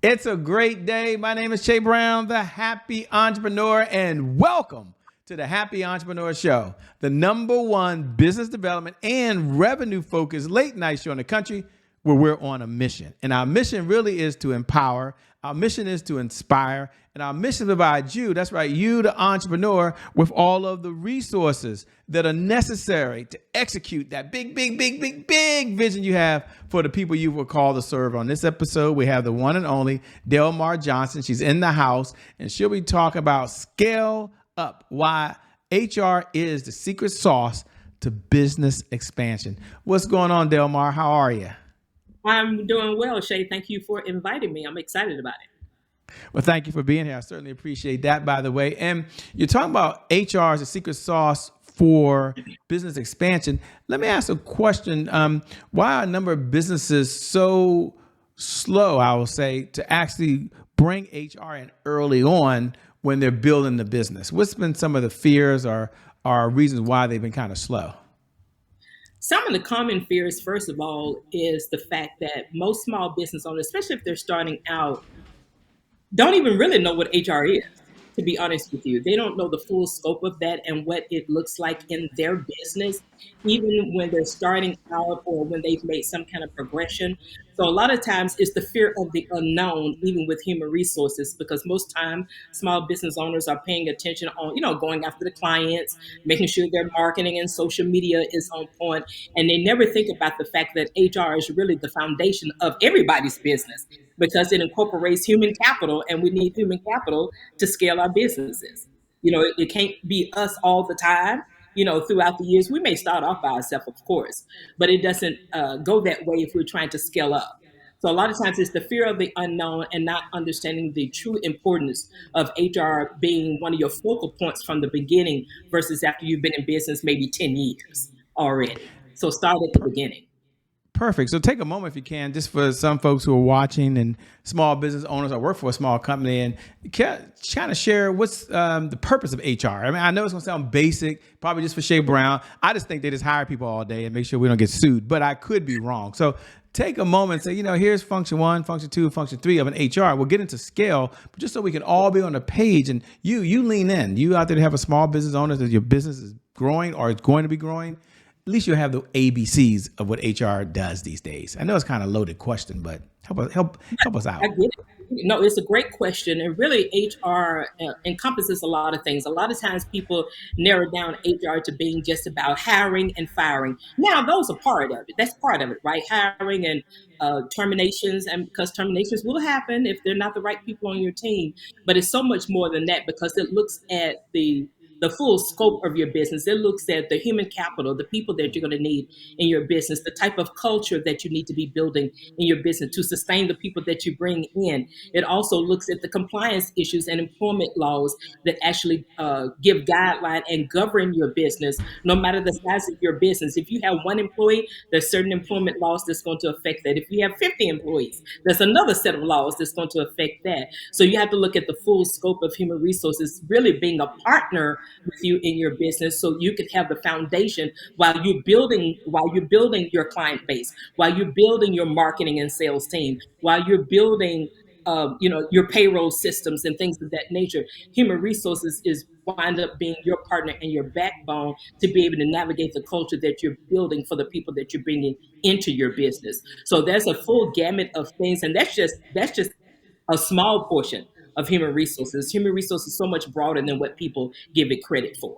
It's a great day. My name is Che Brown, the Happy Entrepreneur, and welcome to the Happy Entrepreneur Show, the #1 business development and revenue focused late night show in the country where we're on a mission. And our mission really is to empower, our mission is to inspire, and our mission is to provide you, that's right, you, the entrepreneur, with all of the resources that are necessary to execute that big vision you have for the people you were called to serve. On this episode, we have the one and only Delmar Johnson. She's in the house, and she'll be talking about scale up, why HR is the secret sauce to business expansion. What's going on, Delmar? How are you? I'm doing well, Shay. Thank you for inviting me. I'm excited about it. Well, thank you for being here. I certainly appreciate that, by the way. And you're talking about HR as a secret sauce for business expansion. Let me ask a question. Why are a number of businesses so slow, I will say, to actually bring HR in early on when they're building the business? What's been some of the fears or reasons why they've been kind of slow? Some of the common fears, first of all, is the fact that most small business owners, especially if they're starting out, don't even really know what HR is, to be honest with you. They don't know the full scope of that and what it looks like in their business, even when they're starting out or when they've made some kind of progression. So a lot of times it's the fear of the unknown, even with human resources, because most time small business owners are paying attention on, going after the clients, making sure their marketing and social media is on point, and they never think about the fact that HR is really the foundation of everybody's business because it incorporates human capital, and we need human capital to scale our businesses. It can't be us all the time. Throughout the years, we may start off by ourselves, of course, but it doesn't go that way if we're trying to scale up. So a lot of times it's the fear of the unknown and not understanding the true importance of HR being one of your focal points from the beginning versus after you've been in business maybe 10 years already. So start at the beginning. Perfect. So take a moment if you can, just for some folks who are watching and small business owners or work for a small company, and kind of share what's the purpose of HR. I mean, I know it's going to sound basic, probably just for Shea Brown. I just think they just hire people all day and make sure we don't get sued, but I could be wrong. So take a moment and say, here's function 1, function 2, function 3 of an HR. We'll get into scale, but just so we can all be on the page, and you lean in. You out there to have a small business owner that your business is growing or is going to be growing. At least you'll have the ABCs of what HR does these days. I know it's kind of a loaded question, but help us out. I get it. No, it's a great question. And really, HR encompasses a lot of things. A lot of times people narrow down HR to being just about hiring and firing. Now, those are part of it. That's part of it, right? Hiring and terminations, and because terminations will happen if they're not the right people on your team. But it's so much more than that because it looks at the full scope of your business. It looks at the human capital, the people that you're going to need in your business, the type of culture that you need to be building in your business to sustain the people that you bring in. It also looks at the compliance issues and employment laws that actually give guideline and govern your business, no matter the size of your business. If you have one employee, there's certain employment laws that's going to affect that. If you have 50 employees, there's another set of laws that's going to affect that. So you have to look at the full scope of human resources, really being a partner with you in your business so you can have the foundation while you're building your client base, while you're building your marketing and sales team, while you're building your payroll systems and things of that nature. Human resources is wind up being your partner and your backbone to be able to navigate the culture that you're building for the people that you're bringing into your business. So there's a full gamut of things, and that's just a small portion of human resources. Human resources is so much broader than what people give it credit for.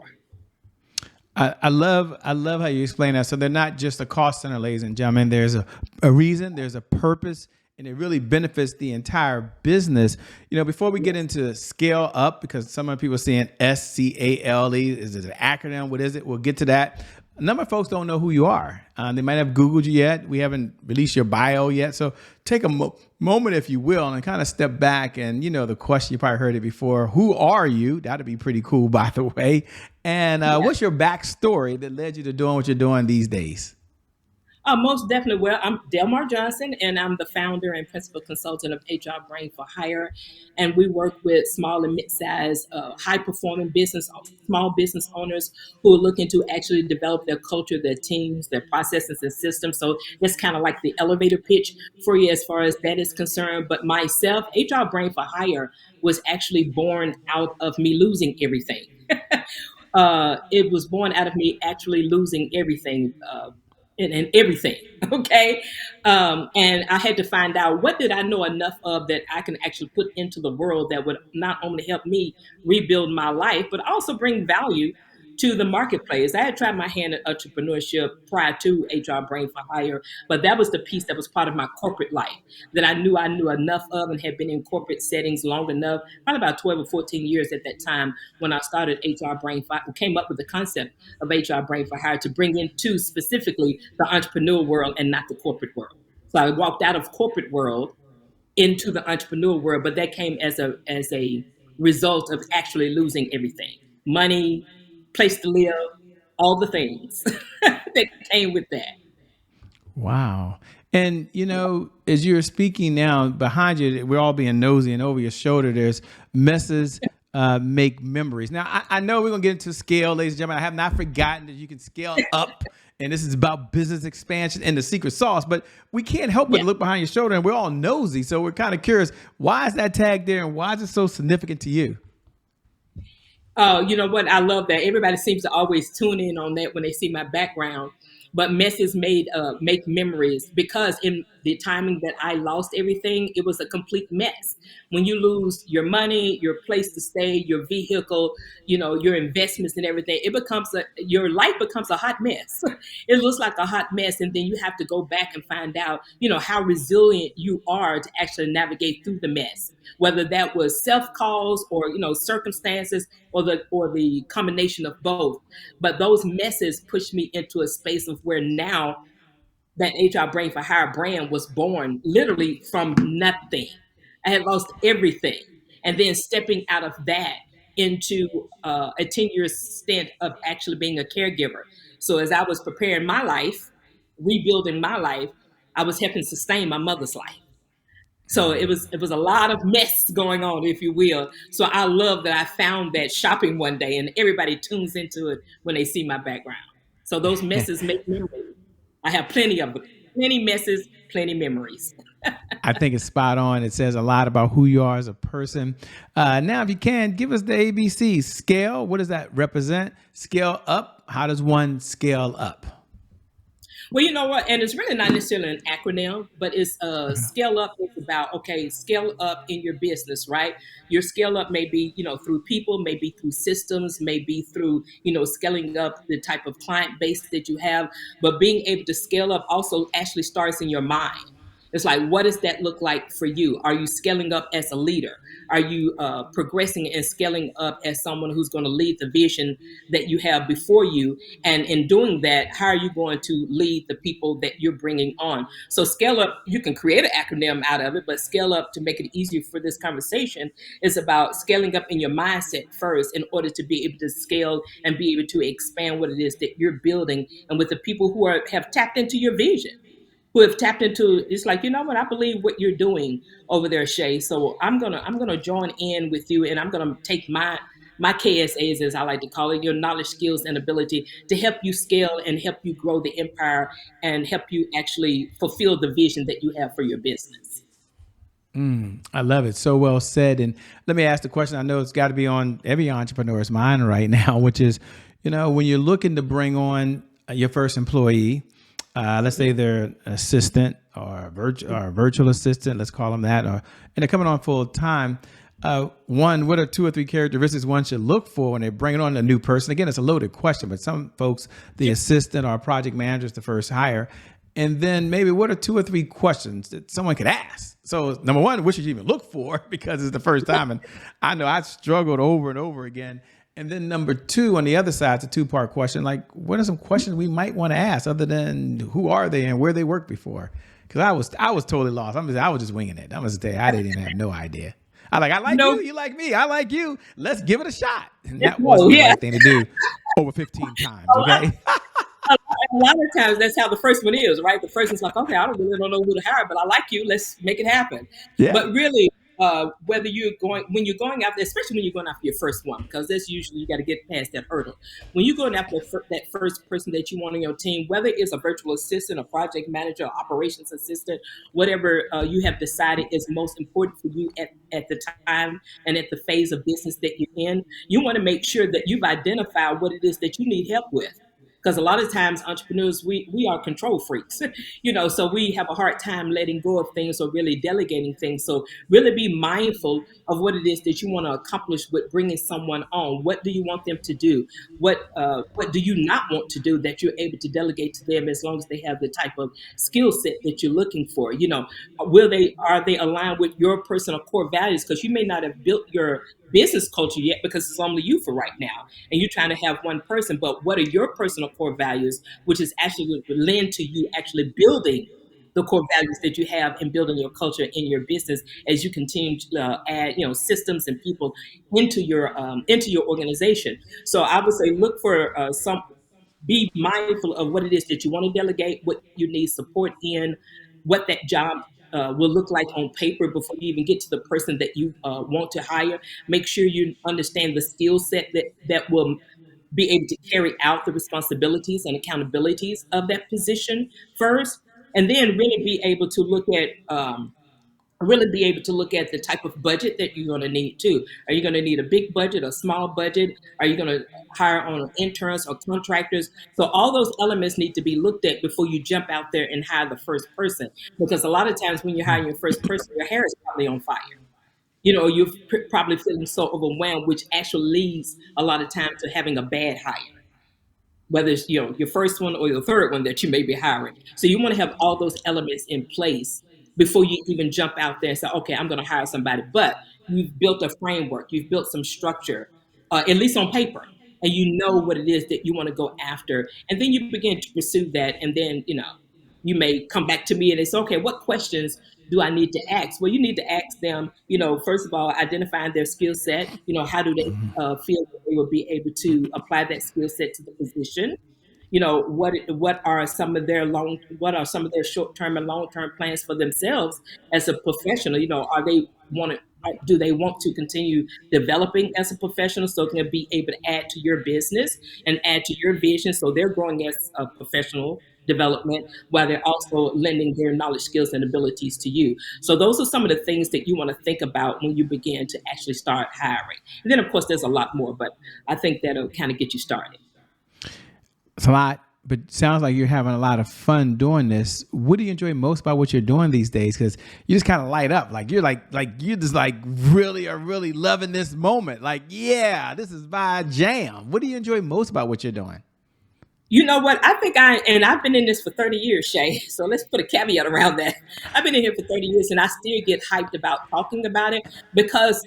I love how you explain that. So they're not just a cost center, ladies and gentlemen. There's a reason, there's a purpose, and it really benefits the entire business. Before we get into scale up, because some of the people are saying S.C.A.L.E. Is it an acronym? What is it? We'll get to that. A number of folks don't know who you are. They might have Googled you yet. We haven't released your bio yet. So take a moment, if you will, and kind of step back. And, the question, you probably heard it before. Who are you? That'd be pretty cool, by the way. And what's your backstory that led you to doing what you're doing these days? Most definitely. Well, I'm Delmar Johnson, and I'm the founder and principal consultant of HR Brain for Hire. And we work with small and mid-sized, high-performing small business owners who are looking to actually develop their culture, their teams, their processes and systems. So that's kind of like the elevator pitch for you as far as that is concerned. But myself, HR Brain for Hire was actually born out of me losing everything. It was born out of me actually losing everything, and everything. Okay. And I had to find out what did I know enough of that I can actually put into the world that would not only help me rebuild my life, but also bring value to the marketplace. I had tried my hand at entrepreneurship prior to HR Brain for Hire, but that was the piece that was part of my corporate life that I knew enough of and had been in corporate settings long enough, probably about 12 or 14 years at that time when I started HR Brain for, came up with the concept of HR Brain for Hire to bring into specifically the entrepreneur world and not the corporate world. So I walked out of corporate world into the entrepreneur world, but that came as a result of actually losing everything: money, place to live, all the things that came with that. Wow. And as you're speaking now, behind you, we're all being nosy, and over your shoulder, there's messes make memories. Now, I know we're gonna get into scale, ladies and gentlemen. I have not forgotten that you can scale up, and this is about business expansion and the secret sauce. But we can't help but Yeah. look behind your shoulder, and we're all nosy, so we're kind of curious. Why is that tag there, and why is it so significant to you? You know what? I love that. Everybody seems to always tune in on that when they see my background. But messes make memories because in the timing that I lost everything, it was a complete mess. When you lose your money, your place to stay, your vehicle, your investments and everything, your life becomes a hot mess. It looks like a hot mess, and then you have to go back and find out, how resilient you are to actually navigate through the mess, whether that was self-cause or circumstances or the combination of both. But those messes pushed me into a space of where now that HR Brain for Hire brand was born literally from nothing. I had lost everything. And then stepping out of that into a 10-year stint of actually being a caregiver. So as I was preparing my life, rebuilding my life, I was helping sustain my mother's life. So it was a lot of mess going on, if you will. So I love that I found that shopping one day, and everybody tunes into it when they see my background. So those messes make memories. I have plenty of them. Plenty messes, plenty memories. I think it's spot on. It says a lot about who you are as a person. Now, if you can, give us the ABC. Scale, what does that represent? Scale up, how does one scale up? Well, you know what? And it's really not necessarily an acronym, but it's scale up is about, okay, scale up in your business, right? Your scale up may be, through people, maybe through systems, maybe through, scaling up the type of client base that you have. But being able to scale up also actually starts in your mind. It's like, what does that look like for you? Are you scaling up as a leader? Are you progressing and scaling up as someone who's going to lead the vision that you have before you? And in doing that, how are you going to lead the people that you're bringing on? So scale up, you can create an acronym out of it, but scale up, to make it easier for this conversation, is about scaling up in your mindset first in order to be able to scale and be able to expand what it is that you're building, and with the people who have tapped into your vision, who have tapped into, it's like, you know what, I believe what you're doing over there, Shay. So I'm gonna join in with you, and I'm gonna take my KSAs, as I like to call it, your knowledge, skills, and ability, to help you scale and help you grow the empire and help you actually fulfill the vision that you have for your business. I love it. So well said. And let me ask the question I know it's got to be on every entrepreneur's mind right now, which is, when you're looking to bring on your first employee, let's say they're an assistant or a virtual assistant, let's call them that, and they're coming on full time. One, what are two or three characteristics one should look for when they're bringing on a new person? Again, it's a loaded question, but some folks, the assistant or project manager is the first hire. And then maybe what are two or three questions that someone could ask? So number one, what should you even look for, because it's the first time? And I know I struggled over and over again. And then number two, on the other side, it's a two-part question. Like, what are some questions we might want to ask other than who are they and where they worked before? Because I was totally lost. I was just winging it. I'm gonna say I didn't even have no idea. I like No, you like me, I like you. Let's give it a shot. And yes, that no, wasn't the yeah. right thing to do over 15 times. Okay. A A lot of times that's how the first one is, right? The first one's like, okay, I don't know who to hire, but I like you. Let's make it happen. Yeah. But really, whether you're going when you're going after, especially when you're going after your first one, because that's usually you got to get past that hurdle. When you're going after that first person that you want on your team, whether it's a virtual assistant, a project manager, operations assistant, whatever you have decided is most important for you at the time and at the phase of business that you're in, you want to make sure that you've identified what it is that you need help with, because a lot of times entrepreneurs we are control freaks, so we have a hard time letting go of things or really delegating things. So really be mindful of what it is that you want to accomplish with bringing someone on. What do you want them to do? What do you not want to do that you're able to delegate to them, as long as they have the type of skill set that you're looking for? Are they aligned with your personal core values? Because you may not have built your business culture yet, because it's only you for right now and you're trying to have one person. But what are your personal core values, which is actually lend to you actually building the core values that you have and building your culture in your business, as you continue to add systems and people into your organization. So I would say look for some be mindful of what it is that you want to delegate, what you need support in, what that job will look like on paper before you even get to the person that you want to hire. Make sure you understand the skill set that will be able to carry out the responsibilities and accountabilities of that position first, and then really be able to look at the type of budget that you're going to need too. Are you going to need a big budget, a small budget? Are you going to hire on interns or contractors? So all those elements need to be looked at before you jump out there and hire the first person. Because a lot of times when you're hiring your first person, your hair is probably on fire. You're probably feeling so overwhelmed, which actually leads a lot of time to having a bad hire, whether it's your first one or your third one that you may be hiring. So you want to have all those elements in place before you even jump out there and say, okay, I'm going to hire somebody. But you've built a framework, you've built some structure, at least on paper, and you know what it is that you want to go after, and then you begin to pursue that. And then you may come back to me and it's okay, what questions do I need to ask? Well, you need to ask them, first of all, identifying their skill set. How do they feel that they will be able to apply that skill set to the position? What are some of their short term and long term plans for themselves as a professional? Do they want to continue developing as a professional, so they can be able to add to your business and add to your vision, so they're growing as a professional development while they're also lending their knowledge, skills, and abilities to you. So those are some of the things that you want to think about when you begin to actually start hiring. And then of course there's a lot more, but I think that'll kind of get you started. It's a lot, but sounds like you're having a lot of fun doing this. What do you enjoy most about what you're doing these days? Because you just kind of light up. Like you're you're just really are really loving this moment. Like, yeah, this is my jam. What do you enjoy most about what you're doing? You know what? I've been in this for 30 years, Shay. So let's put a caveat around that. I've been in here for 30 years and I still get hyped about talking about it, because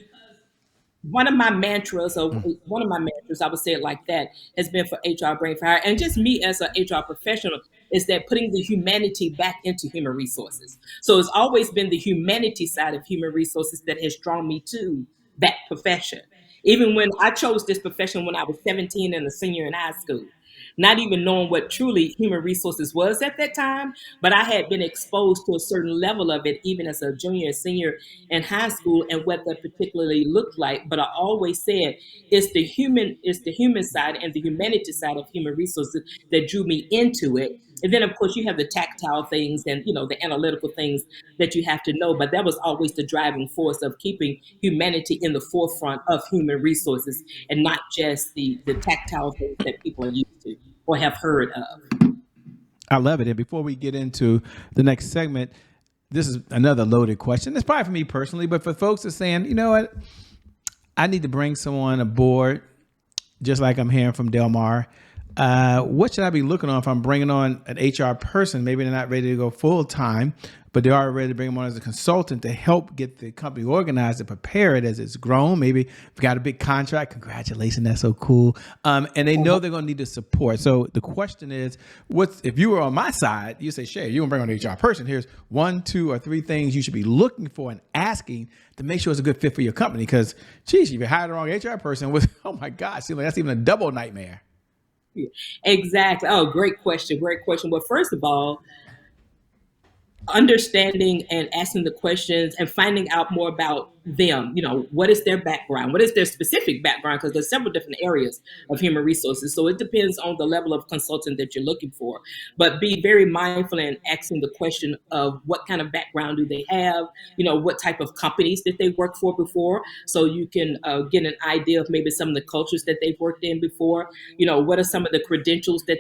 one of my mantras, I would say it like that, has been for HR Brain for Hire, and just me as an HR professional, is that putting the humanity back into human resources. So it's always been the humanity side of human resources that has drawn me to that profession. Even when I chose this profession when I was 17 and a senior in high school, not even knowing what truly human resources was at that time, but I had been exposed to a certain level of it even as a junior and senior in high school, and what that particularly looked like. But I always said it's the human side and the humanity side of human resources that drew me into it. And then of course you have the tactile things and the analytical things that you have to know, but that was always the driving force of keeping humanity in the forefront of human resources, and not just the tactile things that people are used to or have heard of. I love it. And before we get into the next segment, this is another loaded question. It's probably for me personally, but for folks that are saying, you know what, I need to bring someone aboard, just like I'm hearing from Delmar. What should I be looking on if I'm bringing on an HR person? Maybe they're not ready to go full time, but they are ready to bring them on as a consultant to help get the company organized and prepare it as it's grown. Maybe we've got a big contract. Congratulations. That's so cool. And they know they're going to need the support. So the question is, if you were on my side, you say, Shay, you want to bring on an HR person. Here's 1, 2, or 3 things you should be looking for and asking to make sure it's a good fit for your company. Because, geez, if you hire the wrong HR person, oh my gosh, that's even a double nightmare. Exactly. Oh, great question. Great question. Well, first of all, understanding and asking the questions and finding out more about them. What is their background? What is their specific background? Because there's several different areas of human resources. So it depends on the level of consultant that you're looking for. But be very mindful in asking the question of what kind of background do they have? What type of companies that they worked for before, so you can get an idea of maybe some of the cultures that they've worked in before. What are some of the credentials that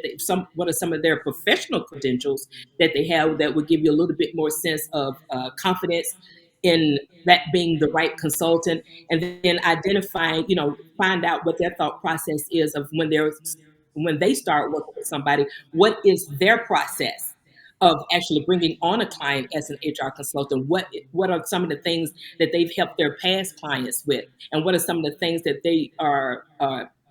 what are some of their professional credentials that they have that would give you a little bit more sense of confidence in that being the right consultant. And then identifying, find out what their thought process is of when they start working with somebody, what is their process of actually bringing on a client as an HR consultant. What are some of the things that they've helped their past clients with, and what are some of the things that they are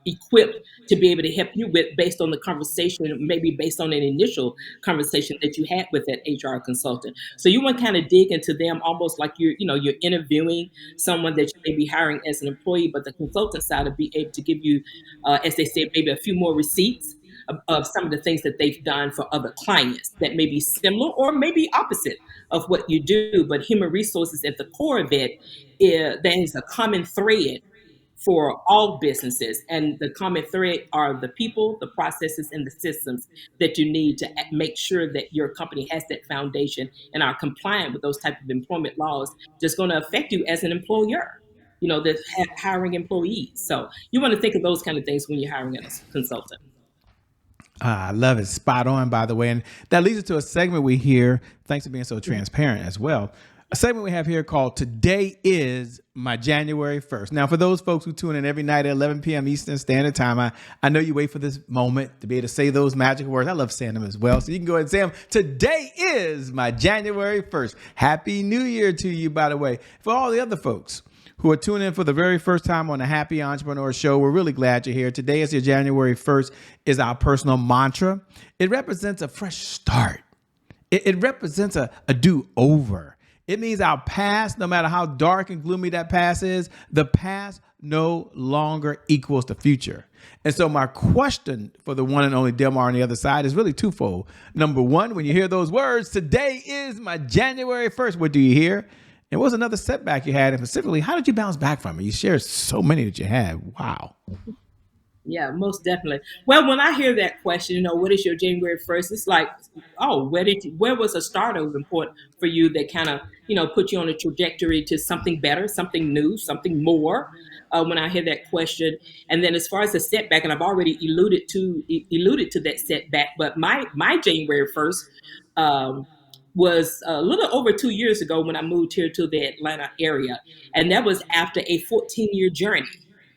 equipped to be able to help you with, based on the conversation, maybe based on an initial conversation that you had with that HR consultant. So you want to kind of dig into them almost like you're interviewing someone that you may be hiring as an employee, but the consultant side will be able to give you, as they say, maybe a few more receipts of some of the things that they've done for other clients that may be similar or maybe opposite of what you do. But human resources at the core of it, there is a common thread for all businesses. And the common thread are the people, the processes, and the systems that you need to make sure that your company has that foundation and are compliant with those type of employment laws that's going to affect you as an employer, that's hiring employees. So you want to think of those kind of things when you're hiring a consultant. I love it. Spot on, by the way. And that leads us to a segment we hear. Thanks for being so transparent as well. A segment we have here called Today is My January 1st. Now, for those folks who tune in every night at 11 p.m. Eastern Standard Time, I know you wait for this moment to be able to say those magic words. I love saying them as well. So you can go ahead and say them. Today is my January 1st. Happy New Year to you, by the way. For all the other folks who are tuning in for the very first time on the Happy Entrepreneur Show, we're really glad you're here. Today is your January 1st is our personal mantra. It represents a fresh start. It represents a do-over. It means our past, no matter how dark and gloomy that past is, the past no longer equals the future. And so my question for the one and only Delmar on the other side is really twofold. Number one, when you hear those words, today is my January 1st, what do you hear? And what was another setback you had? And specifically, how did you bounce back from it? You shared so many that you had. Wow. Yeah, most definitely. Well, when I hear that question, what is your January 1st? It's like, oh, where was a start of important for you that kind of, put you on a trajectory to something better, something new, something more? When I hear that question, and then as far as the setback, and I've already alluded to that setback, but my January 1st was a little over 2 years ago when I moved here to the Atlanta area, and that was after a 14-year journey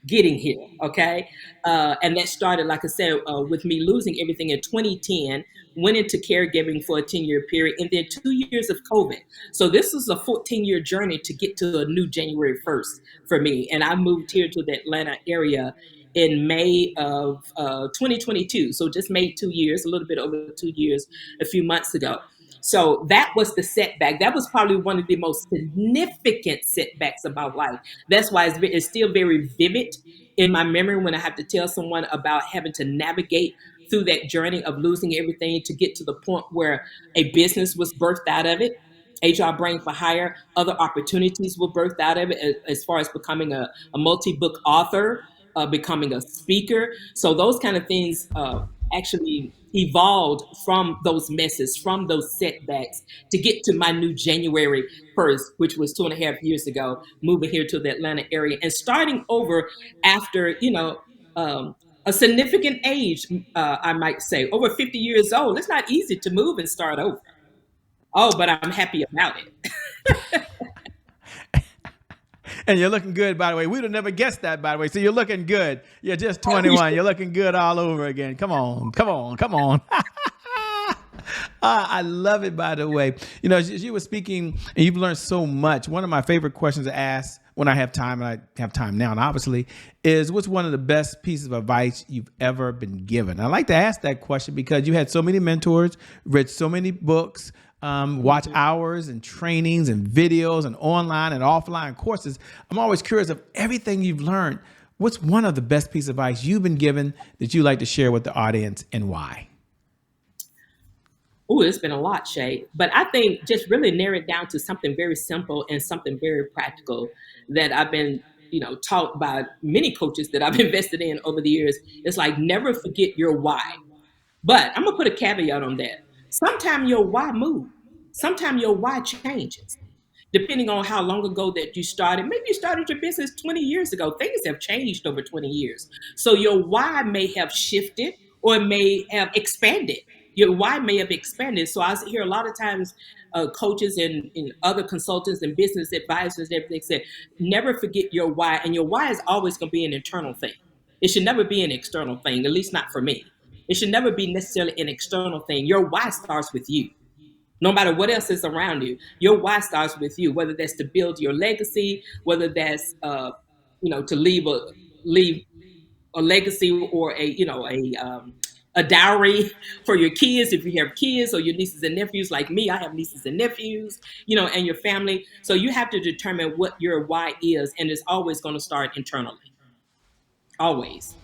getting here. Okay. And that started, like I said, with me losing everything in 2010, went into caregiving for a 10-year period, and then 2 years of COVID. So this was a 14-year journey to get to a new January 1st for me. And I moved here to the Atlanta area in May of 2022. So just made 2 years, a little bit over 2 years, a few months ago. So that was the setback. That was probably one of the most significant setbacks of my life. That's why it's still very vivid in my memory when I have to tell someone about having to navigate through that journey of losing everything to get to the point where a business was birthed out of it. HR Brain for Hire, other opportunities were birthed out of it, as far as becoming a multi-book author, becoming a speaker. So those kind of things actually evolved from those messes, from those setbacks, to get to my new January 1st, which was 2.5 years ago, moving here to the Atlanta area and starting over after, a significant age, I might say, over 50 years old. It's not easy to move and start over. Oh, but I'm happy about it. And you're looking good, by the way. We'd have never guessed that, by the way. So you're looking good. You're just 21. You're looking good all over again. Come on, come on, come on. I love it, by the way. As you were speaking, and you've learned so much, one of my favorite questions to ask when I have time, and I have time now, and obviously, is what's one of the best pieces of advice you've ever been given? I like to ask that question because you had so many mentors, read so many books, watch hours and trainings and videos and online and offline courses. I'm always curious of everything you've learned. What's one of the best piece of advice you've been given that you like to share with the audience and why? Oh, it's been a lot, Shay. But I think just really narrow it down to something very simple and something very practical that I've been, taught by many coaches that I've invested in over the years. It's like never forget your why. But I'm gonna put a caveat on that. Sometimes your why move. Sometimes your why changes depending on how long ago that you started. Maybe you started your business 20 years ago. Things have changed over 20 years. So your why may have shifted or it may have expanded. Your why may have expanded. So I hear a lot of times coaches and other consultants and business advisors and everything say, never forget your why. And your why is always going to be an internal thing. It should never be an external thing, at least not for me. It should never be necessarily an external thing. Your why starts with you. No matter what else is around you, your why starts with you. Whether that's to build your legacy, whether that's to leave a legacy or a dowry for your kids if you have kids, or your nieces and nephews. Like me, I have nieces and nephews, and your family. So you have to determine what your why is, and it's always going to start internally. Always.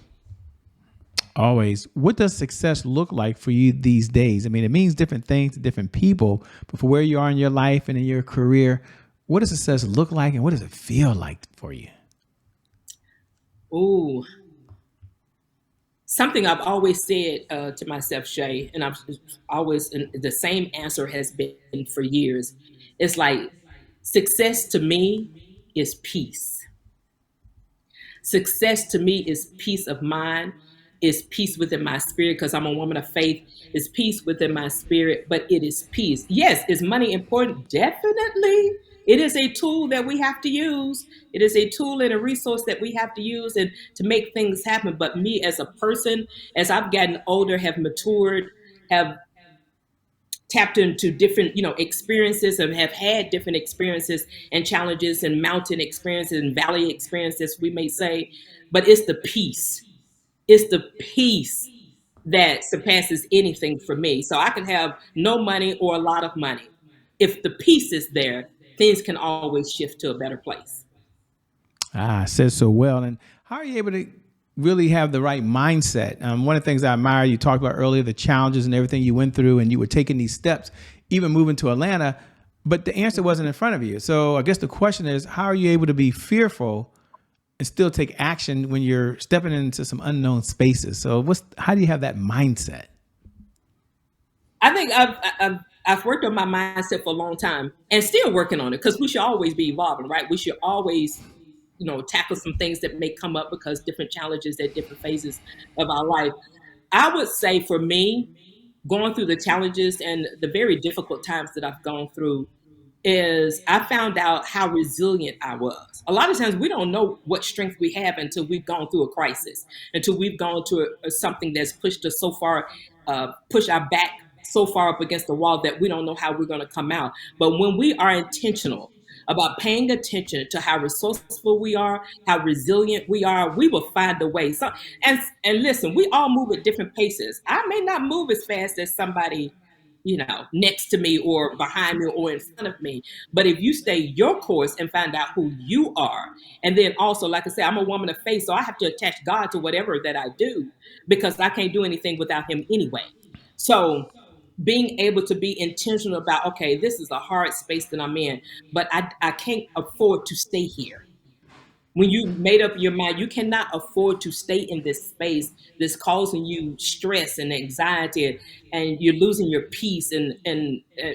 Always. What does success look like for you these days? I mean, it means different things to different people, but for where you are in your life and in your career, what does success look like and what does it feel like for you? Ooh, something I've always said to myself, Shay, and I've always, and the same answer has been for years. It's like success to me is peace. Success to me is peace of mind, is peace within my spirit because I'm a woman of faith, is peace within my spirit, but it is peace. Yes, is money important? Definitely. It is a tool that we have to use. It is a tool and a resource that we have to use and to make things happen. But me as a person, as I've gotten older, have matured, have tapped into different experiences and have had different experiences and challenges and mountain experiences and valley experiences, we may say, but it's the peace that surpasses anything for me. So I can have no money or a lot of money. If the peace is there, things can always shift to a better place. Says so well. And how are you able to really have the right mindset? One of the things I admire, you talked about earlier, the challenges and everything you went through, and you were taking these steps, even moving to Atlanta, but the answer wasn't in front of you. So I guess the question is, how are you able to be fearful and still take action when you're stepping into some unknown spaces? So how do you have that mindset? I think I've worked on my mindset for a long time and still working on it because we should always be evolving, right? We should always tackle some things that may come up because different challenges at different phases of our life. I would say for me, going through the challenges and the very difficult times that I've gone through, is I found out how resilient I was. A lot of times we don't know what strength we have until we've gone through a crisis, until we've gone to something that's pushed us so far, push our back so far up against the wall that we don't know how we're going to come out. But when we are intentional about paying attention to how resourceful we are, how resilient we are, we will find a way. So, and listen, we all move at different paces. I may not move as fast as somebody next to me or behind me or in front of me. But if you stay your course and find out who you are, and then also, like I said, I'm a woman of faith, so I have to attach God to whatever that I do because I can't do anything without Him anyway. So being able to be intentional about, okay, this is a hard space that I'm in, but I can't afford to stay here. When you made up your mind, you cannot afford to stay in this space that's causing you stress and anxiety, and you're losing your peace and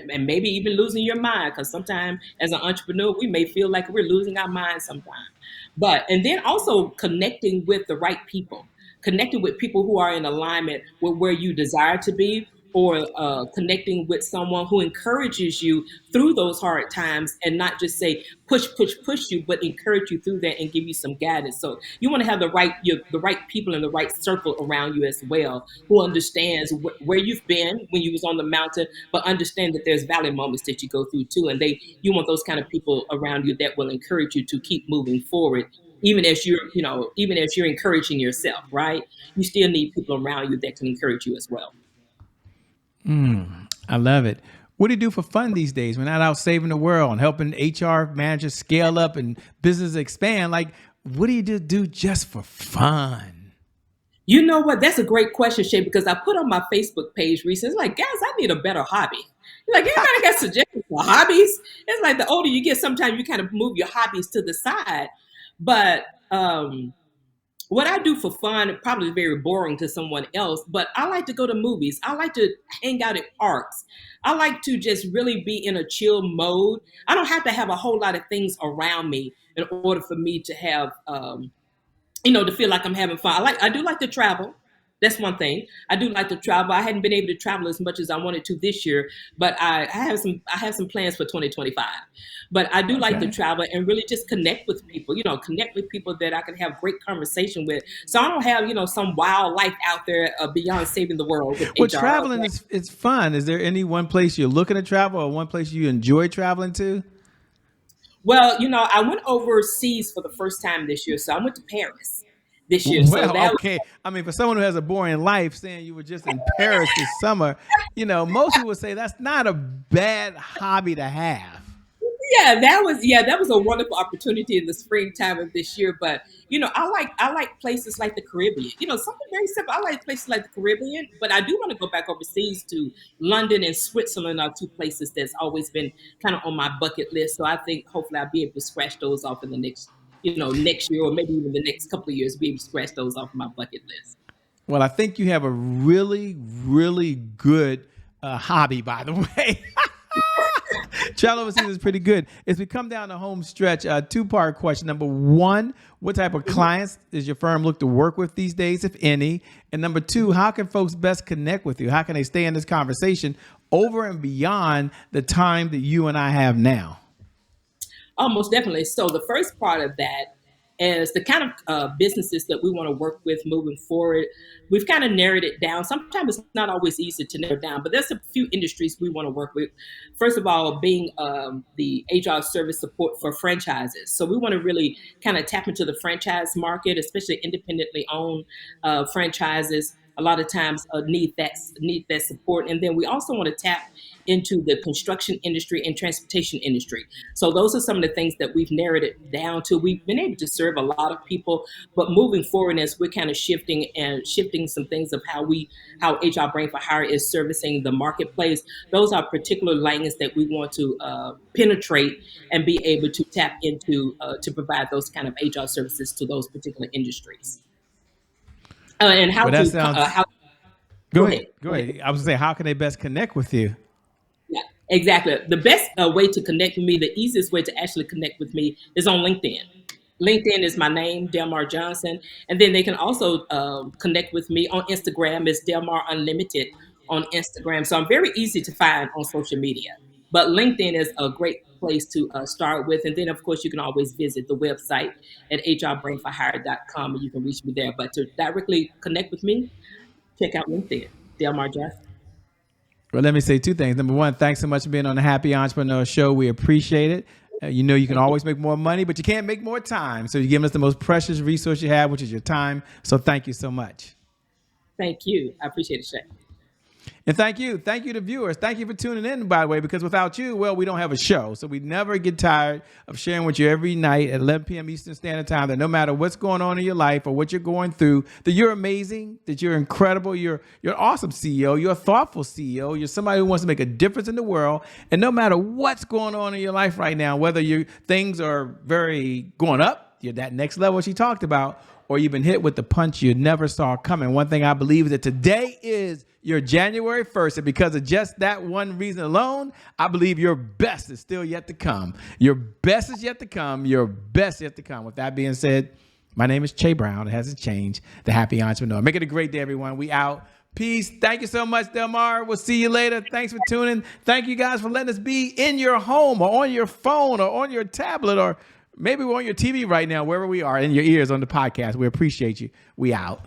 maybe even losing your mind. Because sometimes, as an entrepreneur, we may feel like we're losing our mind sometimes. But and then also connecting with the right people, connecting with people who are in alignment with where you desire to be, or connecting with someone who encourages you through those hard times and not just say push, push, push you, but encourage you through that and give you some guidance. So you want to have the right people in the right circle around you as well, who understands where you've been when you was on the mountain, but understand that there's valley moments that you go through too. And you want those kind of people around you that will encourage you to keep moving forward. Even as you're encouraging yourself, right? You still need people around you that can encourage you as well. I love it. What do you do for fun these days? We're not out saving the world and helping HR managers scale up and business expand. Like, what do you do just for fun? You know what? That's a great question, Shay, because I put on my Facebook page recently, it's like, guys, I need a better hobby. Like, anybody got suggestions for hobbies? It's like the older you get, sometimes you kind of move your hobbies to the side. But what I do for fun is probably very boring to someone else, but I like to go to movies. I like to hang out at parks. I like to just really be in a chill mode. I don't have to have a whole lot of things around me in order for me to have to feel like I'm having fun. I do like to travel. That's one thing. I do like to travel. I hadn't been able to travel as much as I wanted to this year, but I have some plans for 2025. But I do like to travel and really just connect with people, connect with people that I can have great conversation with. So I don't have, some wild life out there beyond saving the world with Well, HR. traveling it's fun. Is there any one place you're looking to travel or one place you enjoy traveling to? Well, I went overseas for the first time this year. So I went to Paris this year. So Well, okay. I mean, for someone who has a boring life, saying you were just in Paris this summer, most people would say that's not a bad hobby to have. that was a wonderful opportunity in the springtime of this year. But I like places like the Caribbean. Something very simple. I like places like the Caribbean, but I do want to go back overseas to London and Switzerland are two places that's always been kind of on my bucket list. So I think hopefully I'll be able to scratch those off in the next year or maybe even the next couple of years, be able to scratch those off my bucket list. Well, I think you have a really, really good hobby, by the way. Travel overseas is pretty good. As we come down the home stretch, two-part question. Number one, what type of clients does your firm look to work with these days, if any? And number two, how can folks best connect with you? How can they stay in this conversation over and beyond the time that you and I have now? Oh, most definitely. So the first part of that is the kind of businesses that we want to work with moving forward. We've kind of narrowed it down. Sometimes it's not always easy to narrow down, but there's a few industries we want to work with. First of all, being the HR service support for franchises. So we want to really kind of tap into the franchise market, especially independently owned franchises. A lot of times need that support. And then we also want to tap into the construction industry and transportation industry. So those are some of the things that we've narrowed it down to. We've been able to serve a lot of people, but moving forward as we're kind of shifting some things of how HR Brain for Hire is servicing the marketplace. Those are particular lanes that we want to penetrate and be able to tap into to provide those kind of HR services to those particular industries. And how Well, to that sounds. how Go ahead. I was going to say, how can they best connect with you? Yeah, exactly. The best way to connect with me, the easiest way to actually connect with me is on LinkedIn. LinkedIn is my name, Delmar Johnson. And then they can also connect with me on Instagram. It's Delmar Unlimited on Instagram. So I'm very easy to find on social media. But LinkedIn is a great place to start with. And then, of course, you can always visit the website at hrbrainforhire.com and you can reach me there. But to directly connect with me, check out LinkedIn, Delmar Johnson. Well, let me say two things. Number one, thanks so much for being on the Happy Entrepreneur Show. We appreciate it. You can always make more money, but you can't make more time. So you're giving us the most precious resource you have, which is your time. So thank you so much. Thank you. I appreciate it, Shay. And thank you to viewers. Thank you for tuning in, by the way, because without you, well, we don't have a show. So we never get tired of sharing with you every night at 11 p.m. Eastern Standard Time that no matter what's going on in your life or what you're going through, that you're amazing, that you're incredible, you're an awesome CEO, you're a thoughtful CEO, you're somebody who wants to make a difference in the world. And no matter what's going on in your life right now, whether things are very going up, you're that next level she talked about, or you've been hit with the punch you never saw coming. One thing I believe is that today is your January 1st, and because of just that one reason alone, I believe your best is still yet to come. Your best is yet to come. Your best yet to come. With that being said, my name is Che Brown. It hasn't changed. The Happy Entrepreneur. Make it a great day, everyone. We out. Peace. Thank you so much, Delmar. We'll see you later. Thanks for tuning. Thank you guys for letting us be in your home or on your phone or on your tablet or maybe we're on your TV right now, wherever we are, in your ears on the podcast. We appreciate you. We out.